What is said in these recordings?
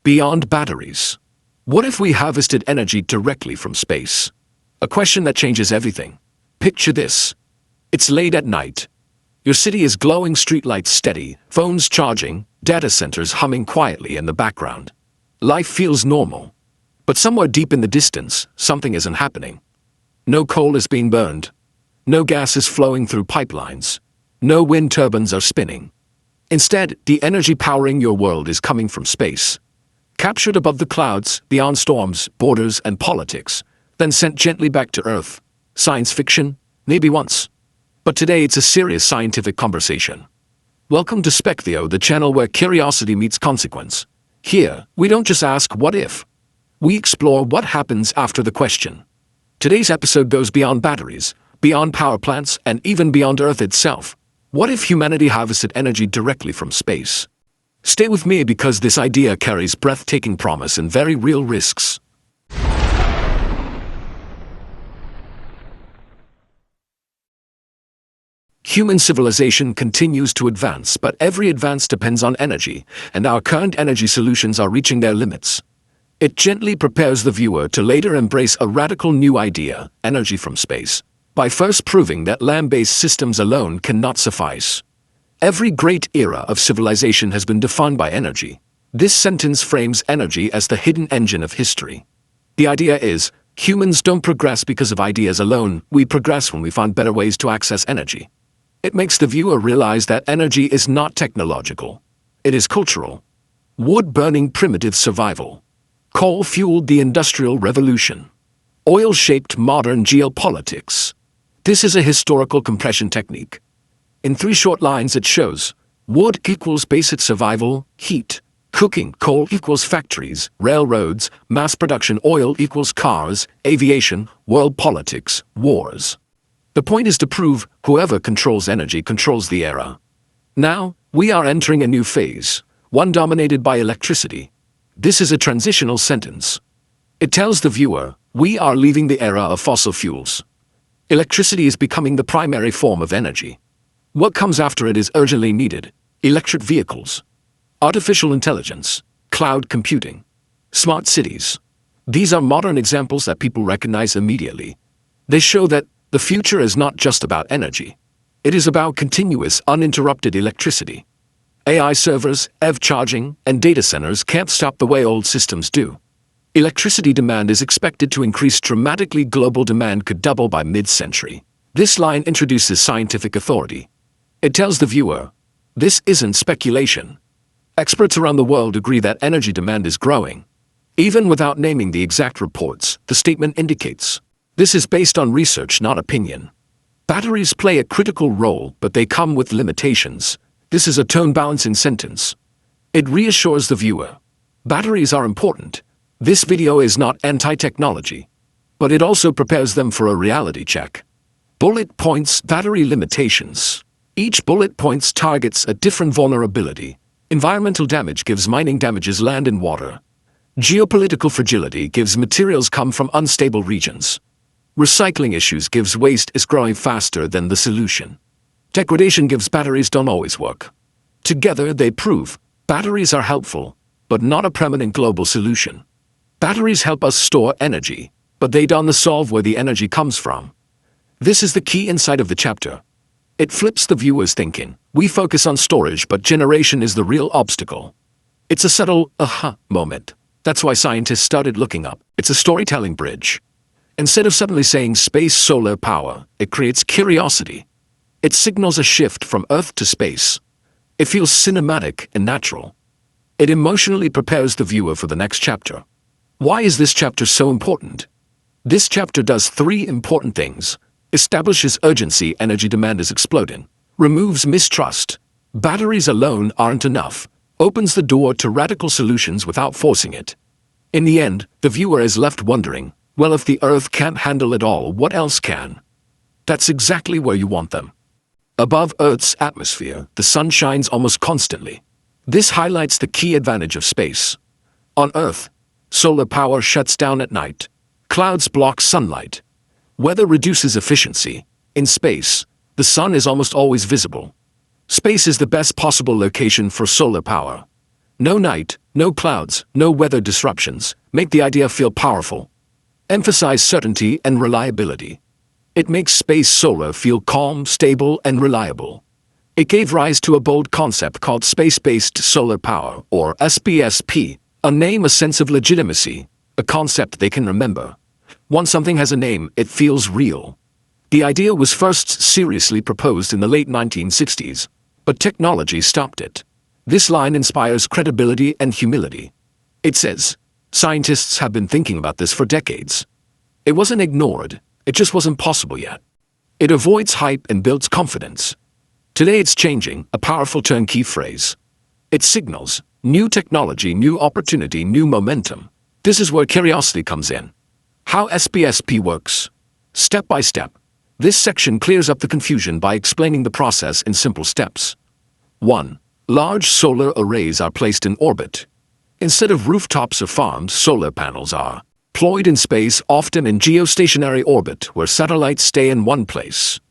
Beyond batteries. What if we harvested energy directly from space? A question that changes everything. Picture this. It's late at night. Your city is glowing, streetlights steady, phones charging, data centers humming quietly in the background. Life feels normal. But somewhere deep in the distance, something isn't happening. No coal is being burned. No gas is flowing through pipelines. No wind turbines are spinning. Instead, the energy powering your world is coming from space. Captured above the clouds, beyond storms, borders, and politics, then sent gently back to Earth. Science fiction? Maybe once. But today it's a serious scientific conversation. Welcome to Specvio, the channel where curiosity meets consequence. Here, we don't just ask what if. We explore what happens after the question. Today's episode goes beyond batteries, beyond power plants, and even beyond Earth itself. What if humanity harvested energy directly from space? Stay with me because this idea carries breathtaking promise and very real risks. Human civilization continues to advance, but every advance depends on energy, and our current energy solutions are reaching their limits. It gently prepares the viewer to later embrace a radical new idea, energy from space, by first proving that land-based systems alone cannot suffice. Every great era of civilization has been defined by energy. This sentence frames energy as the hidden engine of history. The idea is, humans don't progress because of ideas alone, we progress when we find better ways to access energy. It makes the viewer realize that energy is not technological. It is cultural. Wood burning primitive survival. Coal fueled the Industrial Revolution. Oil shaped modern geopolitics. This is a historical compression technique. In 3 short lines it shows, wood equals basic survival, heat, cooking, coal equals factories, railroads, mass production, oil equals cars, aviation, world politics, wars. The point is to prove whoever controls energy controls the era. Now, we are entering a new phase, one dominated by electricity. This is a transitional sentence. It tells the viewer, we are leaving the era of fossil fuels. Electricity is becoming the primary form of energy. What comes after it is urgently needed: electric vehicles, artificial intelligence, cloud computing, smart cities. These are modern examples that people recognize immediately. They show that the future is not just about energy. It is about continuous, uninterrupted electricity. AI servers, EV charging, and data centers can't stop the way old systems do. Electricity demand is expected to increase dramatically. Global demand could double by mid-century. This line introduces scientific authority. It tells the viewer, this isn't speculation. Experts around the world agree that energy demand is growing. Even without naming the exact reports, the statement indicates, this is based on research, not opinion. Batteries play a critical role, but they come with limitations. This is a tone-balancing sentence. It reassures the viewer. Batteries are important. This video is not anti-technology, but it also prepares them for a reality check. Bullet points: battery limitations. Each bullet points targets a different vulnerability. Environmental damage gives mining damages land and water. Geopolitical fragility gives materials come from unstable regions. Recycling issues gives waste is growing faster than the solution. Degradation gives batteries don't always work. Together they prove batteries are helpful, but not a permanent global solution. Batteries help us store energy, but they don't solve where the energy comes from. This is the key insight of the chapter. It flips the viewer's thinking. We focus on storage, but generation is the real obstacle. It's a subtle aha moment. That's why scientists started looking up. It's a storytelling bridge. Instead of suddenly saying space solar power, it creates curiosity. It signals a shift from Earth to space. It feels cinematic and natural. It emotionally prepares the viewer for the next chapter. Why is this chapter so important? This chapter does 3 important things. Establishes urgency, energy demand is exploding. Removes mistrust. Batteries alone aren't enough. Opens the door to radical solutions without forcing it. In the end, the viewer is left wondering, well, if the Earth can't handle it all, what else can? That's exactly where you want them. Above Earth's atmosphere, the sun shines almost constantly. This highlights the key advantage of space. On Earth, solar power shuts down at night. Clouds block sunlight. Weather reduces efficiency. In space, the sun is almost always visible. Space is the best possible location for solar power. No night, No clouds, no weather disruptions, make the idea feel powerful. Emphasize certainty and reliability. It makes space solar feel calm, stable, and reliable. It gave rise to a bold concept called space-based solar power, or SBSP, a name, a sense of legitimacy, a concept they can remember. Once something has a name, it feels real. The idea was first seriously proposed in the late 1960s, but technology stopped it. This line inspires credibility and humility. It says, scientists have been thinking about this for decades. It wasn't ignored, it just wasn't possible yet. It avoids hype and builds confidence. Today it's changing, a powerful turnkey phrase. It signals new technology, new opportunity, new momentum. This is where curiosity comes in. How SBSP works. Step by step. This section clears up the confusion by explaining the process in simple steps. 1. Large solar arrays are placed in orbit. Instead of rooftops or farms, solar panels are deployed in space, often in geostationary orbit where satellites stay in one place.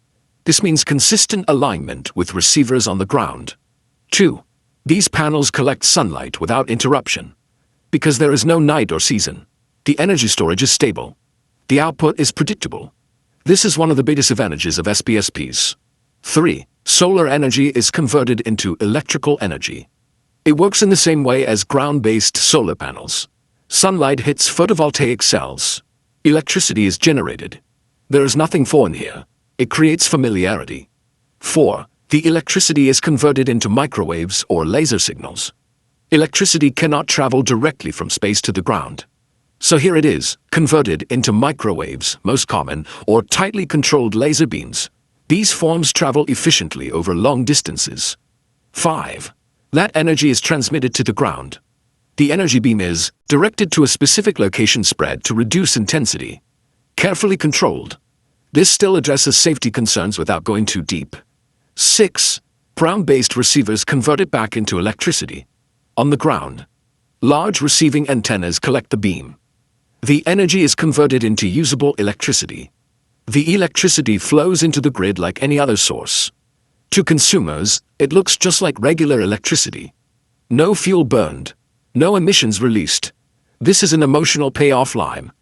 This means consistent alignment with receivers on the ground. 2. These panels collect sunlight without interruption. Because there is no night or season, the energy storage is stable. The output is predictable. This is one of the biggest advantages of SBSPs. 3. Solar energy is converted into electrical energy. It works in the same way as ground-based solar panels. Sunlight hits photovoltaic cells. Electricity is generated. There is nothing foreign here. It creates familiarity. 4. The electricity is converted into microwaves or laser signals. Electricity cannot travel directly from space to the ground. So here it is, converted into microwaves, most common, or tightly controlled laser beams. These forms travel efficiently over long distances. 5. That energy is transmitted to the ground. The energy beam is directed to a specific location, spread to reduce intensity. Carefully controlled. This still addresses safety concerns without going too deep. 6. Ground-based receivers convert it back into electricity. On the ground, large receiving antennas collect the beam. The energy is converted into usable electricity. The electricity flows into the grid like any other source. To consumers, it looks just like regular electricity. No fuel burned. No emissions released. This is an emotional payoff line.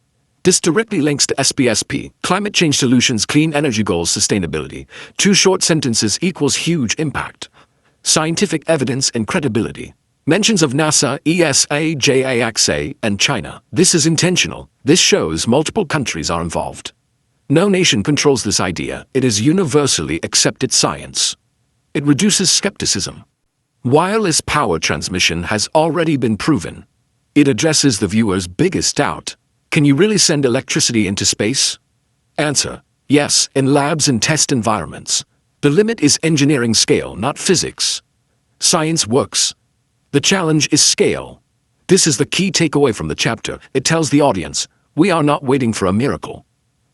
This directly links to SBSP, climate change solutions, clean energy goals, sustainability. 2 short sentences equals huge impact. Scientific evidence and credibility. Mentions of NASA, ESA, JAXA, and China. This is intentional. This shows multiple countries are involved. No nation controls this idea. It is universally accepted science. It reduces skepticism. Wireless power transmission has already been proven. It addresses the viewer's biggest doubt. Can you really send electricity into space? Answer: yes, in labs and test environments. The limit is engineering scale, not physics. Science works. The challenge is scale. This is the key takeaway from the chapter. It tells the audience, we are not waiting for a miracle.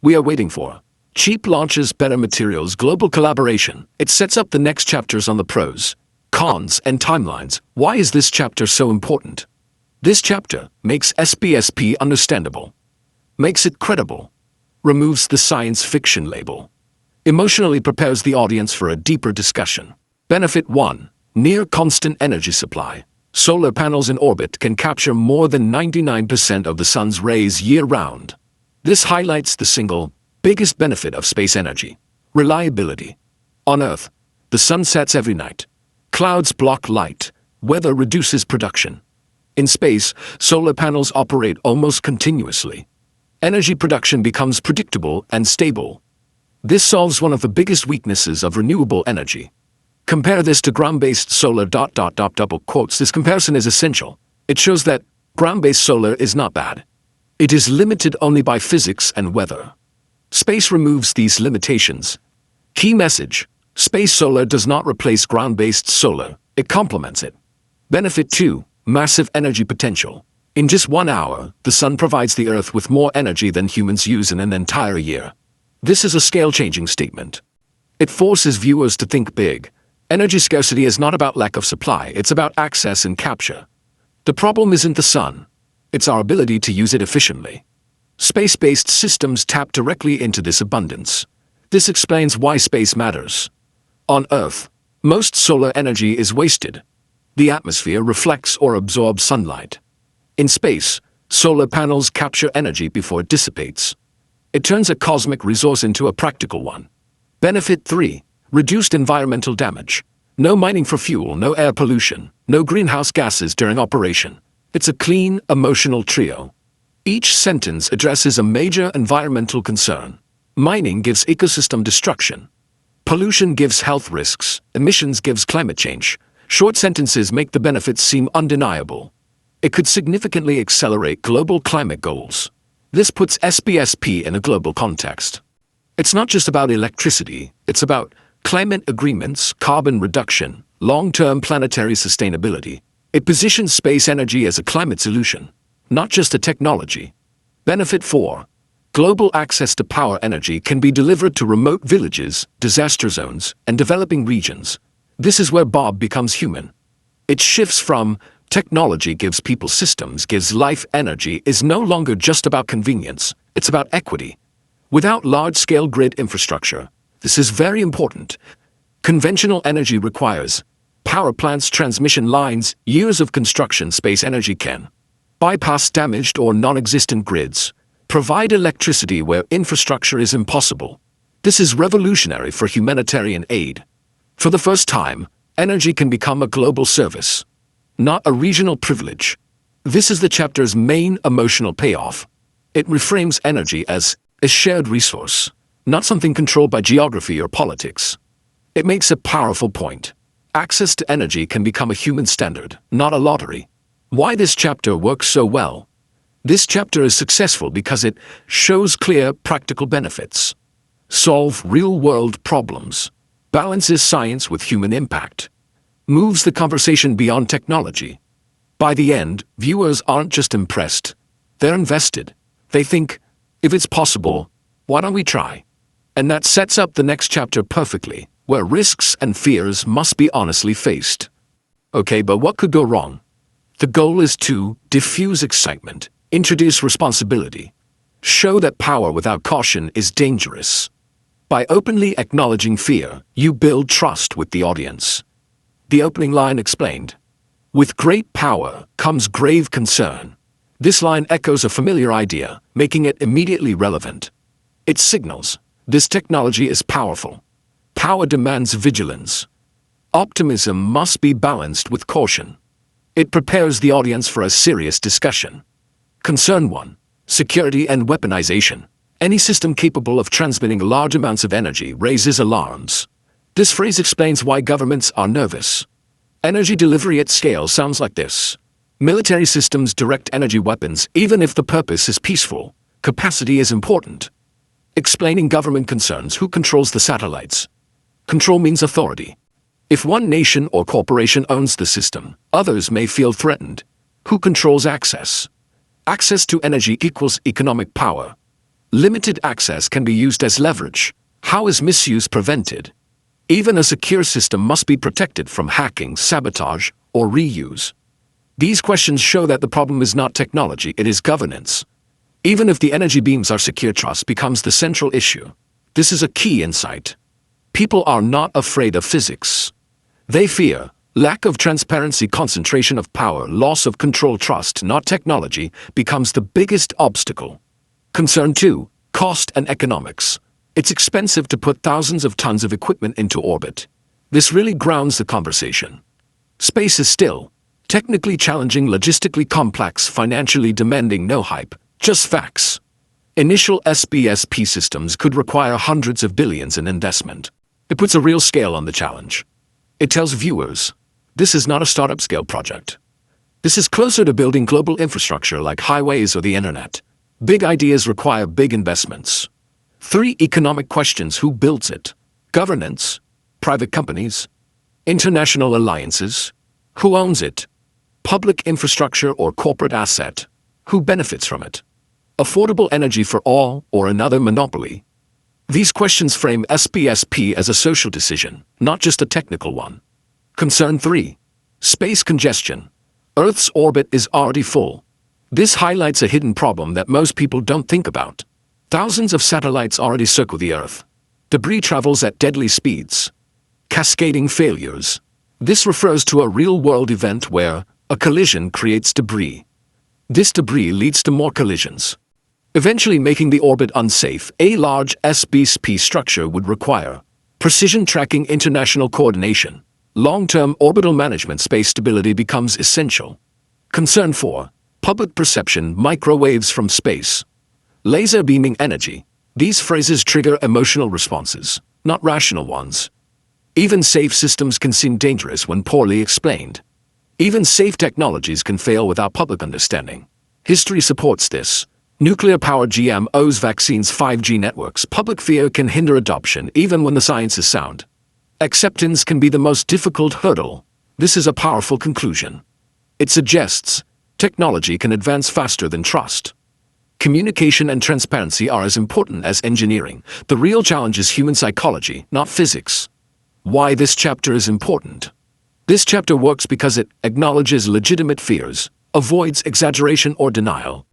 We are waiting for cheap launches, better materials, global collaboration. It sets up the next chapters on the pros, cons, and timelines. Why is this chapter so important? This chapter makes SBSP understandable, makes it credible, removes the science fiction label, emotionally prepares the audience for a deeper discussion. Benefit 1. Near constant energy supply. Solar panels in orbit can capture more than 99% of the sun's rays year-round. This highlights the single biggest benefit of space energy: reliability. On Earth, the sun sets every night. Clouds block light. Weather reduces production. In space, solar panels operate almost continuously. Energy production becomes predictable and stable. This solves one of the biggest weaknesses of renewable energy. Compare this to ground-based solar. Double quotes. This comparison is essential. It shows that ground-based solar is not bad. It is limited only by physics and weather. Space removes these limitations. Key message: space solar does not replace ground-based solar, it complements it. Benefit 2. Massive energy potential. In just 1 hour, the sun provides the Earth with more energy than humans use in an entire year. This is a scale-changing statement. It forces viewers to think big. Energy scarcity is not about lack of supply, it's about access and capture. The problem isn't the sun. It's our ability to use it efficiently. Space-based systems tap directly into this abundance. This explains why space matters. On Earth, most solar energy is wasted. The atmosphere reflects or absorbs sunlight. In space, solar panels capture energy before it dissipates. It turns a cosmic resource into a practical one. Benefit 3. Reduced environmental damage. No mining for fuel, no air pollution, no greenhouse gases during operation. It's a clean, emotional trio. Each sentence addresses a major environmental concern. Mining gives ecosystem destruction. Pollution gives health risks. Emissions gives climate change. Short sentences make the benefits seem undeniable. It could significantly accelerate global climate goals. This puts SBSP in a global context. It's not just about electricity, it's about climate agreements, carbon reduction, long-term planetary sustainability. It positions space energy as a climate solution, not just a technology. Benefit 4. Global access to power energy can be delivered to remote villages, disaster zones, and developing regions. This is where Bob becomes human. It shifts from technology gives people systems, gives life energy is no longer just about convenience, it's about equity. Without large-scale grid infrastructure, this is very important. Conventional energy requires power plants, transmission lines, years of construction. Space energy can bypass damaged or non-existent grids, provide electricity where infrastructure is impossible. This is revolutionary for humanitarian aid. For the first time, energy can become a global service, not a regional privilege. This is the chapter's main emotional payoff. It reframes energy as a shared resource, not something controlled by geography or politics. It makes a powerful point. Access to energy can become a human standard, not a lottery. Why this chapter works so well? This chapter is successful because it shows clear, practical benefits, solve real-world problems, balances science with human impact, moves the conversation beyond technology. By the end, viewers aren't just impressed, they're invested. They think, if it's possible, why don't we try? And that sets up the next chapter perfectly, where risks and fears must be honestly faced. Okay, but what could go wrong? The goal is to diffuse excitement, introduce responsibility, show that power without caution is dangerous. By openly acknowledging fear, you build trust with the audience. The opening line explained, "With great power comes grave concern." This line echoes a familiar idea, making it immediately relevant. It signals, this technology is powerful. Power demands vigilance. Optimism must be balanced with caution. It prepares the audience for a serious discussion. Concern 1. Security and weaponization. Any system capable of transmitting large amounts of energy raises alarms. This phrase explains why governments are nervous. Energy delivery at scale sounds like this. Military systems direct energy weapons even if the purpose is peaceful. Capacity is important. Explaining government concerns. Who controls the satellites? Control means authority. If one nation or corporation owns the system, others may feel threatened. Who controls access? Access to energy equals economic power. Limited access can be used as leverage. How is misuse prevented? Even a secure system must be protected from hacking, sabotage, or reuse. These questions show that the problem is not technology, it is governance. Even if the energy beams are secure, trust becomes the central issue. This is a key insight. People are not afraid of physics. They fear lack of transparency, concentration of power, loss of control. Trust, not technology, becomes the biggest obstacle. Concern 2. Cost and economics. It's expensive to put thousands of tons of equipment into orbit. This really grounds the conversation. Space is still technically challenging, logistically complex, financially demanding. No hype, just facts. Initial SBSP systems could require hundreds of billions in investment. It puts a real scale on the challenge. It tells viewers, this is not a startup scale project. This is closer to building global infrastructure like highways or the internet. Big ideas require big investments. 3 economic questions. Who builds it? Governance? Private companies? International alliances? Who owns it? Public infrastructure or corporate asset? Who benefits from it? Affordable energy for all or another monopoly? These questions frame SBSP as a social decision, not just a technical one. Concern 3. Space congestion. Earth's orbit is already full. This highlights a hidden problem that most people don't think about. Thousands of satellites already circle the Earth. Debris travels at deadly speeds. Cascading failures. This refers to a real-world event where a collision creates debris. This debris leads to more collisions, eventually making the orbit unsafe. A large SBSP structure would require precision tracking, international coordination. Long-term orbital management. Space stability becomes essential. Concern for public perception. Microwaves from space, laser beaming energy. These phrases trigger emotional responses, not rational ones. Even safe systems can seem dangerous when poorly explained. Even safe technologies can fail without public understanding. History supports this. Nuclear-powered GMOs, vaccines, 5G networks. Public fear can hinder adoption even when the science is sound. Acceptance can be the most difficult hurdle. This is a powerful conclusion. It suggests technology can advance faster than trust. Communication and transparency are as important as engineering. The real challenge is human psychology, not physics. Why this chapter is important? This chapter works because it acknowledges legitimate fears, avoids exaggeration or denial,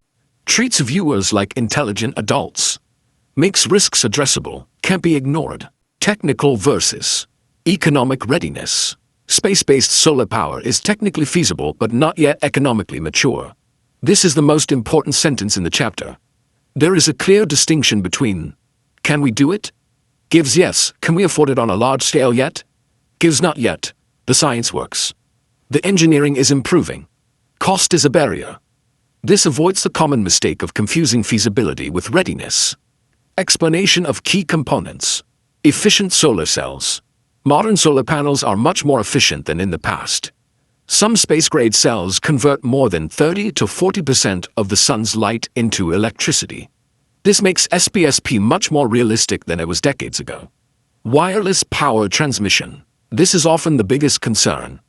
treats viewers like intelligent adults, makes risks addressable, can't be ignored. Technical versus economic readiness. Space-based solar power is technically feasible but not yet economically mature. This is the most important sentence in the chapter. There is a clear distinction between can we do it? Gives yes, can we afford it on a large scale yet? Gives not yet. The science works. The engineering is improving. Cost is a barrier. This avoids the common mistake of confusing feasibility with readiness. Explanation of key components. Efficient solar cells. Modern solar panels are much more efficient than in the past. Some space-grade cells convert more than 30 to 40% of the sun's light into electricity. This makes SBSP much more realistic than it was decades ago. Wireless power transmission. This is often the biggest concern.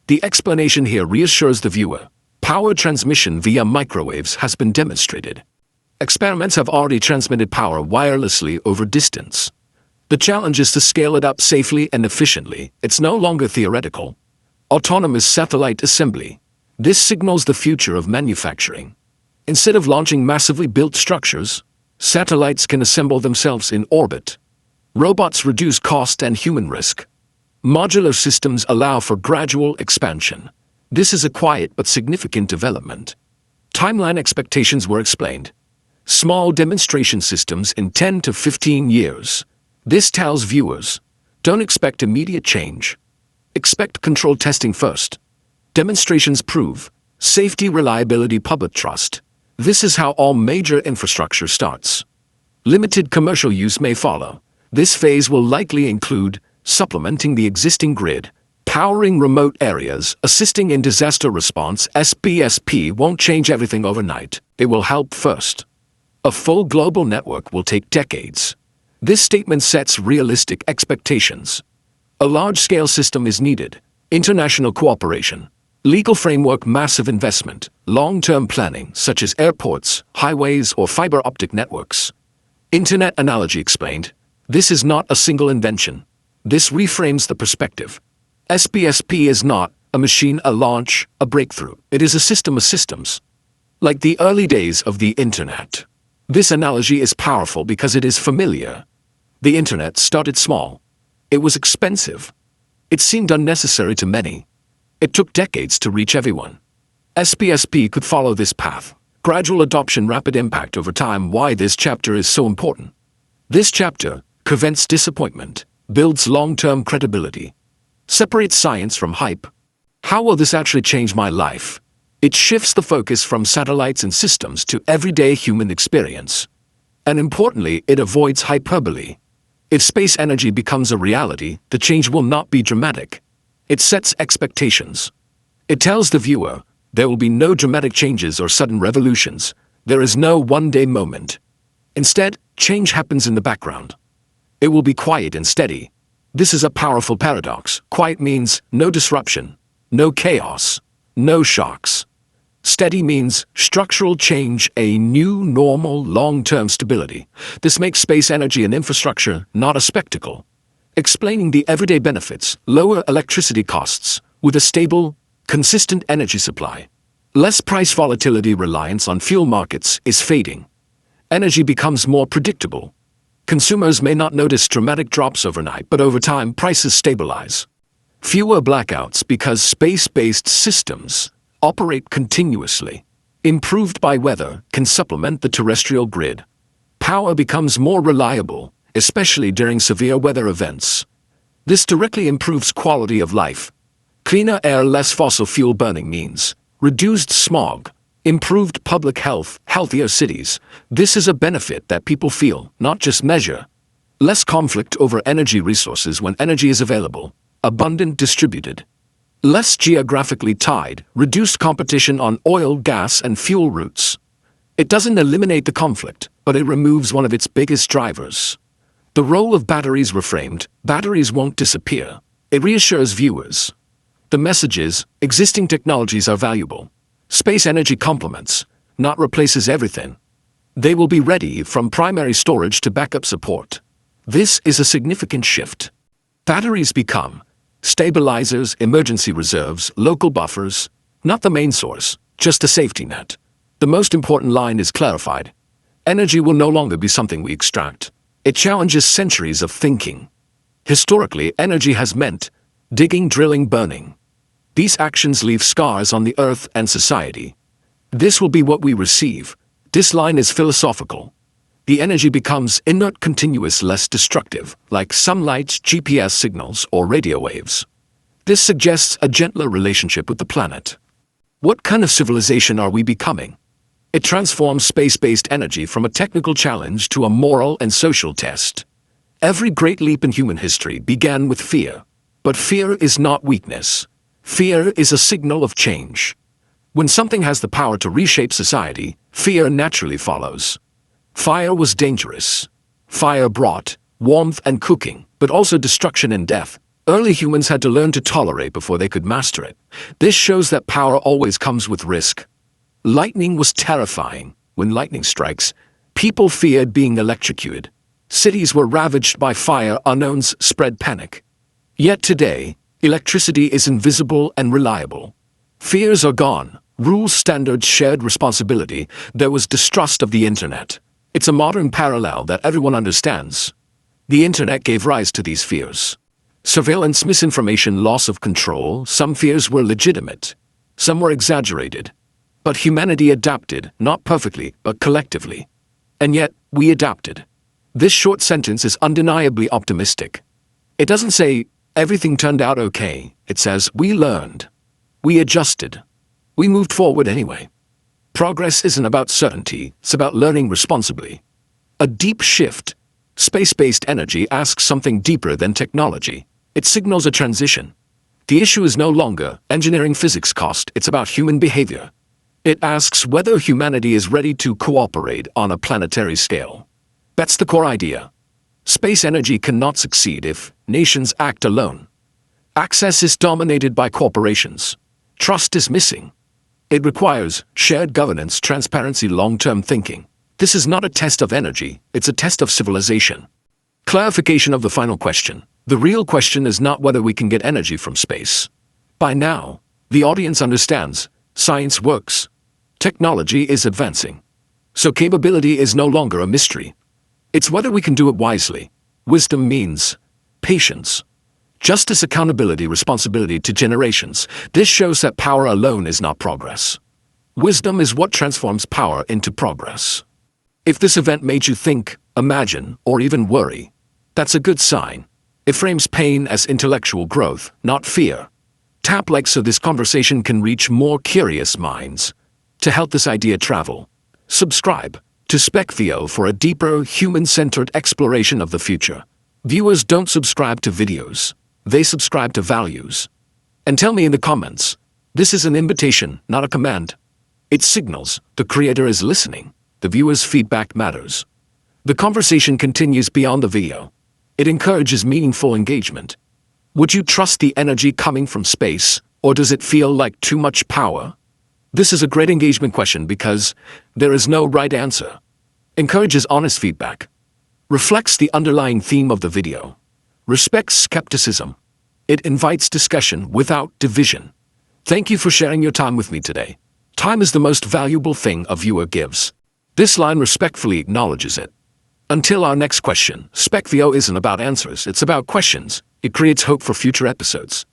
The explanation here reassures the viewer. Power transmission via microwaves has been demonstrated. Experiments have already transmitted power wirelessly over distance. The challenge is to scale it up safely and efficiently. It's no longer theoretical. Autonomous satellite assembly. This signals the future of manufacturing. Instead of launching massively built structures, satellites can assemble themselves in orbit. Robots reduce cost and human risk. Modular systems allow for gradual expansion. This is a quiet but significant development. Timeline expectations were explained. Small demonstration systems in 10 to 15 years. This tells viewers, don't expect immediate change. Expect controlled testing first. Demonstrations prove safety, reliability, public trust. This is how all major infrastructure starts. Limited commercial use may follow. This phase will likely include supplementing the existing grid, powering remote areas, assisting in disaster response. SBSP won't change everything overnight. It will help first. A full global network will take decades. This statement sets realistic expectations. A large-scale system is needed. International cooperation, legal framework, massive investment, long-term planning such as airports, highways, or fiber optic networks. Internet analogy explained. This is not a single invention. This reframes the perspective. SBSP is not a machine, a launch, a breakthrough. It is a system of systems. Like the early days of the Internet. This analogy is powerful because it is familiar. The Internet started small. It was expensive. It seemed unnecessary to many. It took decades to reach everyone. SBSP could follow this path. Gradual adoption, rapid impact over time. Why this chapter is so important. This chapter prevents disappointment, builds long-term credibility, separates science from hype. How will this actually change my life? It shifts the focus from satellites and systems to everyday human experience. And importantly, it avoids hyperbole. If space energy becomes a reality, the change will not be dramatic. It sets expectations. It tells the viewer, there will be no dramatic changes or sudden revolutions. There is no one-day moment. Instead, change happens in the background. It will be quiet and steady. This is a powerful paradox. Quiet means no disruption, no chaos, no shocks. Steady means structural change, a new normal, long-term stability. This makes space energy an infrastructure, not a spectacle. Explaining the everyday benefits, lower electricity costs, with a stable, consistent energy supply. Less price volatility, reliance on fuel markets is fading. Energy becomes more predictable. Consumers may not notice dramatic drops overnight, but over time prices stabilize. Fewer blackouts because space-based systems operate continuously. Improved by weather can supplement the terrestrial grid. Power becomes more reliable, especially during severe weather events. This directly improves quality of life. Cleaner air, less fossil fuel burning means reduced smog, improved public health, healthier cities. This is a benefit that people feel, not just measure. Less conflict over energy resources when energy is available, abundant, distributed. Less geographically tied, reduced competition on oil, gas, and fuel routes. It doesn't eliminate the conflict, but it removes one of its biggest drivers. The role of batteries reframed. Batteries won't disappear. It reassures viewers. The message is, existing technologies are valuable. Space energy complements, not replaces everything. They will be ready from primary storage to backup support. This is a significant shift. Batteries become stabilizers, emergency reserves, local buffers, not the main source, just a safety net. The most important line is clarified. Energy will no longer be something we extract. It challenges centuries of thinking. Historically, energy has meant digging, drilling, burning. These actions leave scars on the earth and society. This will be what we receive. This line is philosophical. The energy becomes inert, continuous, less destructive, like sunlight, GPS signals, or radio waves. This suggests a gentler relationship with the planet. What kind of civilization are we becoming? It transforms space-based energy from a technical challenge to a moral and social test. Every great leap in human history began with fear. But fear is not weakness. Fear is a signal of change. When something has the power to reshape society, fear naturally follows. Fire was dangerous. Fire brought warmth and cooking, but also destruction and death. Early humans had to learn to tolerate before they could master it. This shows that power always comes with risk. Lightning was terrifying. When lightning strikes, people feared being electrocuted. Cities were ravaged by fire, unknowns spread panic. Yet today, electricity is invisible and reliable. Fears are gone. Rules, standards, shared responsibility. There was distrust of the internet. It's a modern parallel that everyone understands. The internet gave rise to these fears. Surveillance, misinformation, loss of control. Some fears were legitimate. Some were exaggerated. But humanity adapted, not perfectly, but collectively. And yet, we adapted. This short sentence is undeniably optimistic. It doesn't say, everything turned out okay. It says, we learned. We adjusted. We moved forward anyway. Progress isn't about certainty, it's about learning responsibly. A deep shift. Space-based energy asks something deeper than technology. It signals a transition. The issue is no longer engineering physics cost, it's about human behavior. It asks whether humanity is ready to cooperate on a planetary scale. That's the core idea. Space energy cannot succeed if nations act alone. Access is dominated by corporations. Trust is missing. It requires shared governance, transparency, long-term thinking. This is not a test of energy, it's a test of civilization. Clarification of the final question. The real question is not whether we can get energy from space. By now, the audience understands science works. Technology is advancing. So capability is no longer a mystery. It's whether we can do it wisely. Wisdom means patience. Justice, accountability, responsibility to generations. This shows that power alone is not progress. Wisdom is what transforms power into progress. If this event made you think, imagine, or even worry, that's a good sign. It frames pain as intellectual growth, not fear. Tap like so this conversation can reach more curious minds. To help this idea travel, subscribe to Specvio for a deeper, human-centered exploration of the future. Viewers don't subscribe to videos. They subscribe to values. And tell me in the comments. This is an invitation, not a command. It signals the creator is listening. The viewer's feedback matters. The conversation continues beyond the video. It encourages meaningful engagement. Would you trust the energy coming from space, or does it feel like too much power? This is a great engagement question because there is no right answer. Encourages honest feedback. Reflects the underlying theme of the video. Respects skepticism. It invites discussion without division. Thank you for sharing your time with me today. Time is the most valuable thing a viewer gives. This line respectfully acknowledges it. Until our next question, Specvio isn't about answers, it's about questions. It creates hope for future episodes.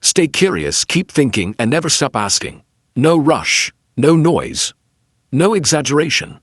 Stay curious, keep thinking, and never stop asking. No rush, no noise, no exaggeration.